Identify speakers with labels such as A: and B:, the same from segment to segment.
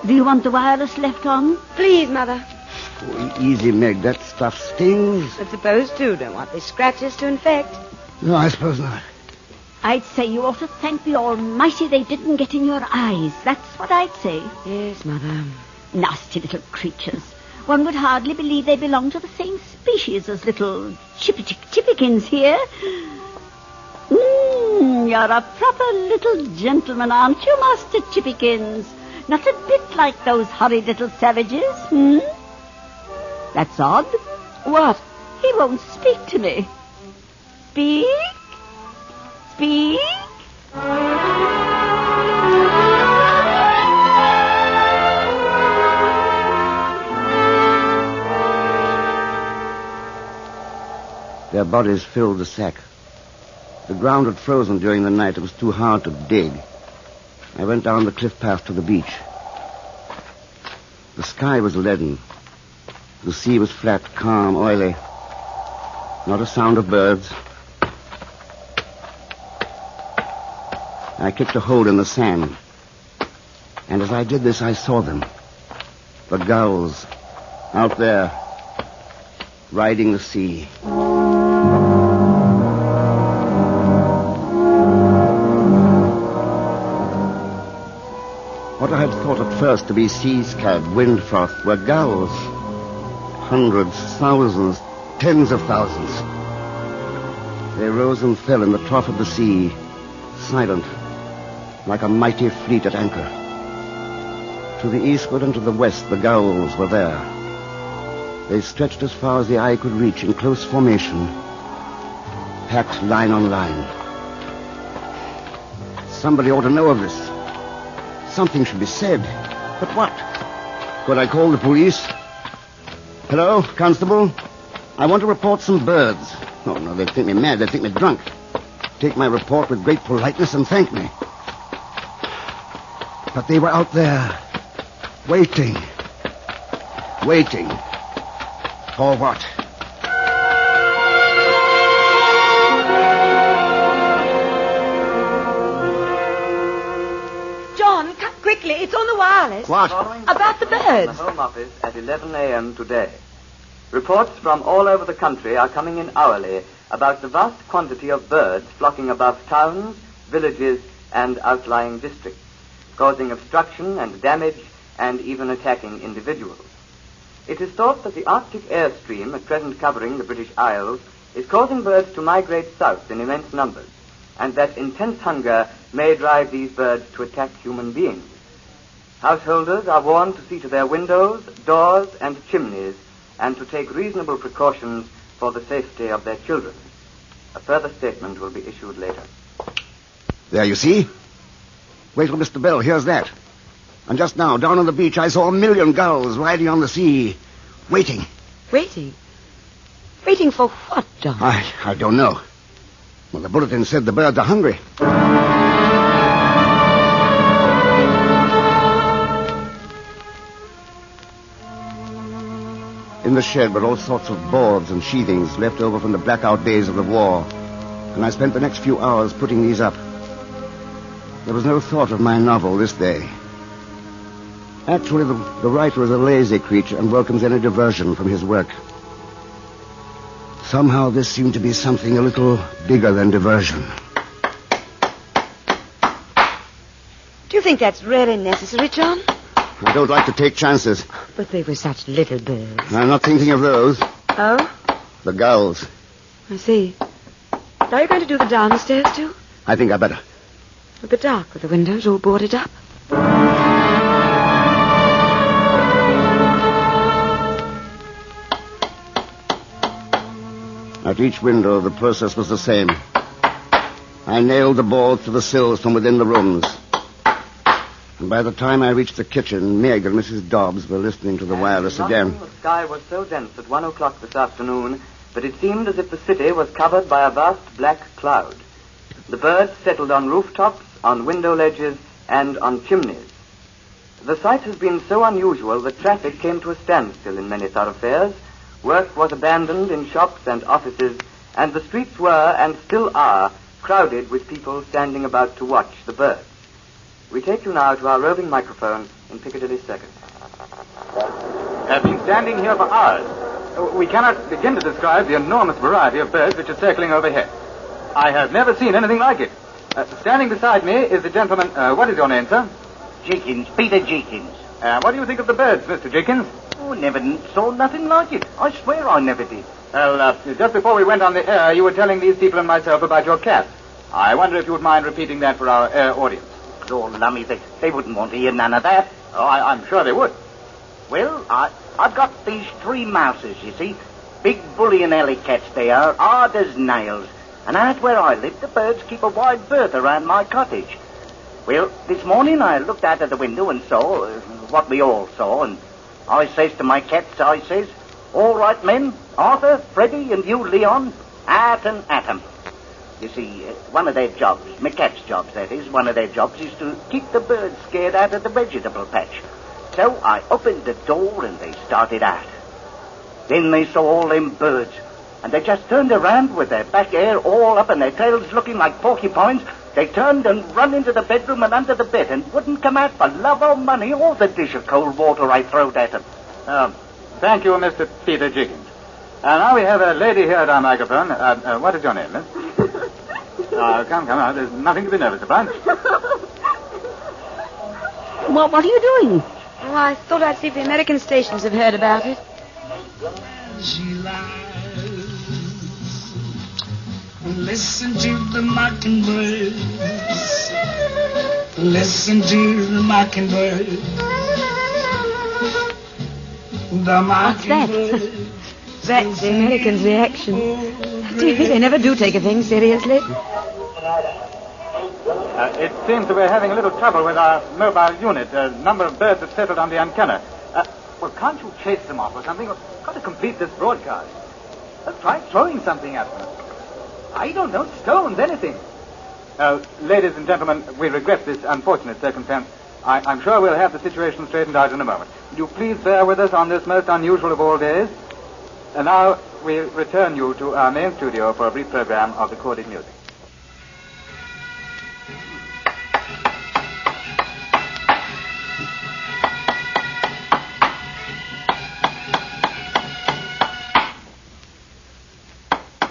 A: Do you want the wireless left on?
B: Please, Mother.
C: Oh, easy, Meg. That stuff stings.
B: It's supposed to. Don't want these scratches to infect.
C: No, I suppose not.
A: I'd say you ought to thank the Almighty they didn't get in your eyes. That's what I'd say.
B: Yes, Mother.
A: Nasty little creatures. One would hardly believe they belong to the same species as little chippikins here. You're a proper little gentleman, aren't you, Master Chippikins? Not a bit like those horrid little savages, That's odd.
B: What?
A: He won't speak to me. Speak? Speak?
C: Their bodies filled the sack. The ground had frozen during the night. It was too hard to dig. I went down the cliff path to the beach. The sky was leaden. The sea was flat, calm, oily. Not a sound of birds. I kicked a hole in the sand. And as I did this, I saw them. The gulls, out there, riding the sea. What I had thought at first to be sea-scab, wind froth, were gulls. Hundreds, thousands, tens of thousands. They rose and fell in the trough of the sea, silent, like a mighty fleet at anchor. To the eastward and to the west, the gulls were there. They stretched as far as the eye could reach in close formation, packed line on line. Somebody ought to know of this. Something should be said. But what? Could I call the police? Hello, Constable? I want to report some birds. Oh, no, they'd think me mad. They'd think me drunk. Take my report with great politeness and thank me. But they were out there, waiting. Waiting. For what?
B: John, come quickly. It's on the wireless.
C: What?
B: About the birds.
D: The Home Office at 11 a.m. today. Reports from all over the country are coming in hourly about the vast quantity of birds flocking above towns, villages, and outlying districts, causing obstruction and damage and even attacking individuals. It is thought that the Arctic airstream at present covering the British Isles is causing birds to migrate south in immense numbers, and that intense hunger may drive these birds to attack human beings. Householders are warned to see to their windows, doors, and chimneys, and to take reasonable precautions for the safety of their children. A further statement will be issued later.
C: There, you see? Wait till Mr. Bell hears that. And just now, down on the beach, I saw 1,000,000 gulls riding on the sea, waiting.
B: Waiting? Waiting for what, John?
C: I don't know. Well, the bulletin said the birds are hungry. In the shed were all sorts of boards and sheathings left over from the blackout days of the war, and I spent the next few hours putting these up. There was no thought of my novel this day. Actually, the writer is a lazy creature and welcomes any diversion from his work. Somehow this seemed to be something a little bigger than diversion.
B: Do you think that's really necessary, John?
C: I don't like to take chances.
B: But they were such little birds.
C: I'm not thinking of those.
B: Oh?
C: The gulls.
B: I see. Are you going to do the downstairs, too?
C: I think I better.
B: It'll be dark with the windows all boarded up.
C: At each window, the process was the same. I nailed the boards to the sills from within the rooms. And by the time I reached the kitchen, Meg and Mrs. Dobbs were listening to the wireless again.
D: The sky was so dense at 1 o'clock this afternoon that it seemed as if the city was covered by a vast black cloud. The birds settled on rooftops, on window ledges, and on chimneys. The sight has been so unusual that traffic came to a standstill in many thoroughfares. Work was abandoned in shops and offices, and the streets were, and still are, crowded with people standing about to watch the birds. We take you now to our roving microphone in Piccadilly Circus.
E: Have been standing here for hours. We cannot begin to describe the enormous variety of birds which are circling overhead. I have never seen anything like it. Standing beside me is a gentleman. What is your name, sir?
F: Jenkins, Peter Jenkins.
E: What do you think of the birds, Mr. Jenkins?
F: Oh, never saw nothing like it. I swear I never did.
E: Well, just before we went on the air, you were telling these people and myself about your cat. I wonder if you would mind repeating that for our air audience.
F: Lord, lummy, they wouldn't want to hear none of that.
E: Oh, I'm sure they would.
F: Well, I've got these 3 mouses, you see. Big bully and alley cats they are, hard as nails. And out where I live, the birds keep a wide berth around my cottage. Well, this morning I looked out of the window and saw what we all saw, and I says to my cats, I says, all right, men, Arthur, Freddie, and you, Leon, out and at 'em. You see, one of their jobs, my cat's jobs, that is, one of their jobs is to keep the birds scared out of the vegetable patch. So I opened the door and they started out. Then they saw all them birds, and they just turned around with their back hair all up and their tails looking like porcupines. They turned and run into the bedroom and under the bed and wouldn't come out for love or money or the dish of cold water I throwed at them.
E: Thank you, Mr. Peter Jenkins. Now we have a lady here at our microphone. What is your name, miss? Come on. There's nothing to be nervous about.
A: What are you doing?
B: Oh, I thought I'd see if the American stations have heard about it.
G: She lies. Listen to the mockingbirds. Listen to the mockingbird. The mockingbird.
B: That's the Americans' reaction. They never do take a thing seriously.
E: It seems that we're having a little trouble with our mobile unit. A number of birds have settled on the antenna. Well, can't you chase them off or something? We've got to complete this broadcast. Let's try throwing something at them. I don't know, stones, anything. Ladies and gentlemen, we regret this unfortunate circumstance. I'm sure we'll have the situation straightened out in a moment. Would you please bear with us on this most unusual of all days? And now we'll return you to our main studio for a brief program of recorded music.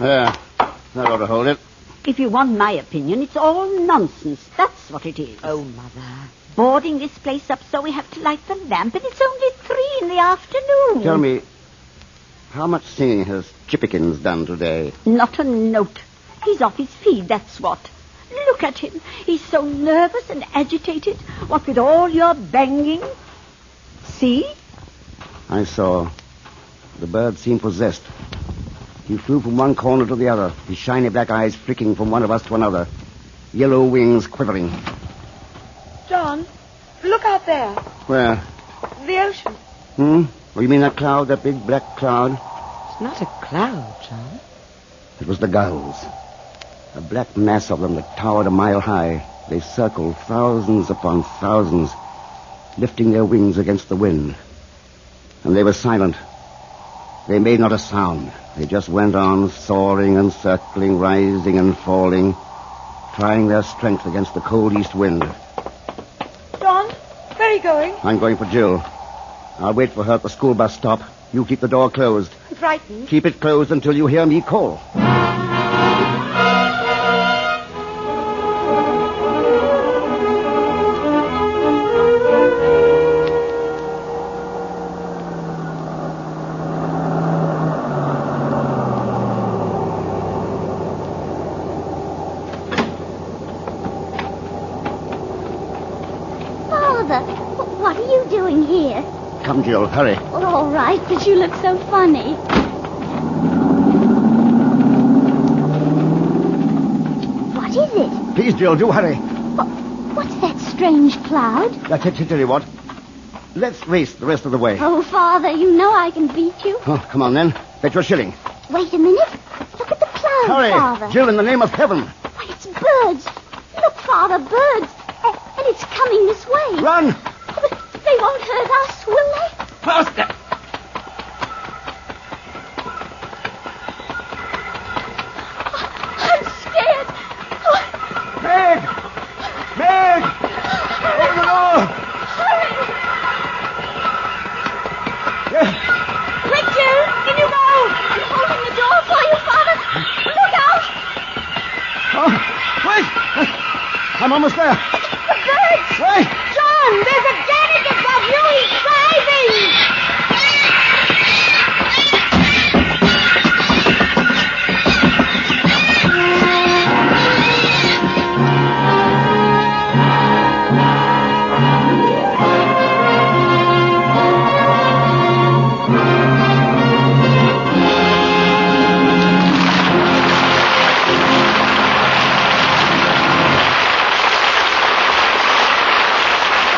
C: There. That ought to hold it.
A: If you want my opinion, it's all nonsense. That's what it is.
B: Oh, Mother.
A: Boarding this place up so we have to light the lamp, and it's only 3 in the afternoon.
C: Tell me, how much singing has Chippikins done today?
A: Not a note. He's off his feed, that's what. Look at him. He's so nervous and agitated, what with all your banging. See?
C: I saw. The bird seemed possessed. He flew from one corner to the other, his shiny black eyes flicking from one of us to another, yellow wings quivering.
B: John, look out there.
C: Where?
B: The ocean.
C: Oh, you mean that cloud, that big black cloud?
B: It's not a cloud, John.
C: It was the gulls. A black mass of them that towered a mile high. They circled thousands upon thousands, lifting their wings against the wind. And they were silent. They made not a sound. They just went on soaring and circling, rising and falling, trying their strength against the cold east wind.
B: John, where are you going?
C: I'm going for Jill. I'll wait for her at the school bus stop. You keep the door closed.
B: I'm frightened.
C: Keep it closed until you hear me call.
H: What are you doing here?
C: Come, Jill, hurry.
H: Well, all right, but you look so funny. What is it?
C: Please, Jill, do hurry.
H: What's that strange cloud?
C: I tell you what. Let's race the rest of the way.
H: Oh, Father, you know I can beat you.
C: Oh, come on, then. Bet you a shilling.
H: Wait a minute. Look at the cloud,
C: Hurry,
H: Father.
C: Jill, in the name of heaven.
H: Why, it's birds. Look, Father, birds. And it's coming this way.
C: Run!
H: But they won't hurt us, will they?
C: Faster!
H: I'm scared.
C: Meg! Meg! I'm almost there.
A: The birds!
C: Wait!
A: John, there's a gale!